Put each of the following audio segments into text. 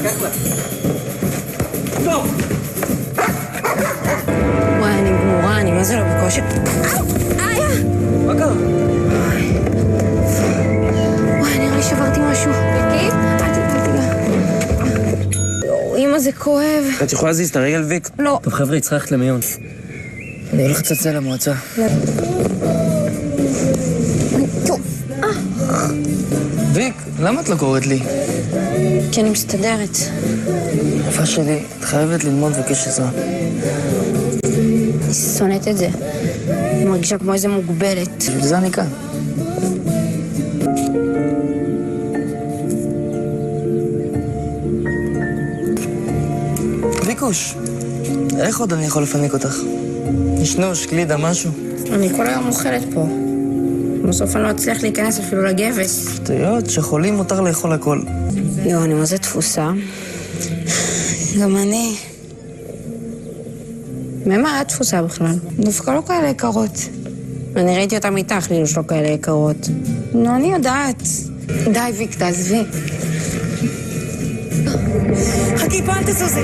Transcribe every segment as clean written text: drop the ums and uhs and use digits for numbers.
לקח לה. טוב! וואי, אני גמורה, אני מה זה לא בקושי. איה! מה קרה? וואי, נראה לי שברתי משהו. ויקי? אל תיגע. אמא, זה כואב. את יכולה להזיז את הרגל, ויק? לא. טוב, חבר'ה, צריך ללכת למיון. אני הולך לצלצל למועצה. ויק, למה את לא קוראת לי? כי אני מסתדרת. יפה שלי, את חייבת ללמוד ובקש עזרה. אני שונאת את זה. אני מרגישה כמו איזה מוגבלת. בשביל זה אני כאן. ויקוש, איך עוד אני יכול לפנק אותך? נשנוש, גלידה, משהו? אני כל היום אוכלת פה. בסוף אני לא אצליח להיכנס אפילו לגבס. שטויות, שחולים מותר לאכול הכל. יואו, אני מה זה תפוסה? גם אני. ממה היה תפוסה בכלל? דווקא לא כאלה יקרות. אני ראיתי אותה מתח, לי לא כאלה יקרות. נו, אני יודעת. די, ויק, תעזבי. חכי, פה אל תזוזי.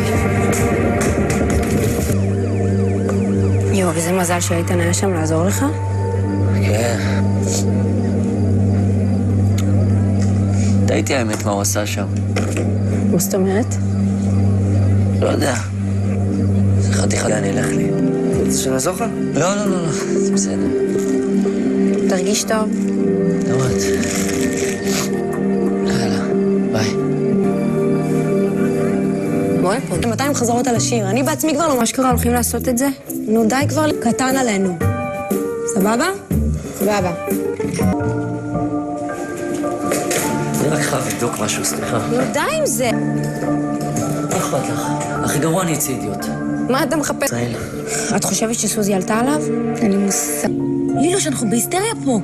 יואו, וזה מזל שאיתן היה שם לעזור לך? כן. תהיתי האמת מה הוא עשה שם. מה זאת אומרת? לא יודע. זה חתיכה אני אלך לי. רוצה שנעזור לך? לא, זה בסדר. תרגיש טוב. נוראת. יאללה, ביי. בואי פה. 200 חזרות על השיר. אני בעצמי כבר לא משקרה הולכים לעשות את זה. נו, די כבר קטן עלינו. סבבה? סבבה. אני רק חייב לבדוק משהו, סליחה. נו, די עם זה. מה אכפת לך? הכי גרוע אני אצא אידיוט. מה אתה מחפש? ישראל. את חושבת שסוזי עלתה עליו? אין לי מושג. לילו, שאנחנו בהיסטריה פה.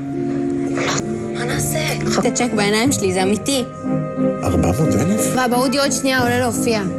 מה נעשה? חפת צ'ק בעיניים שלי, זה אמיתי. 400,000? ואבא אודי עוד שנייה עולה להופיע.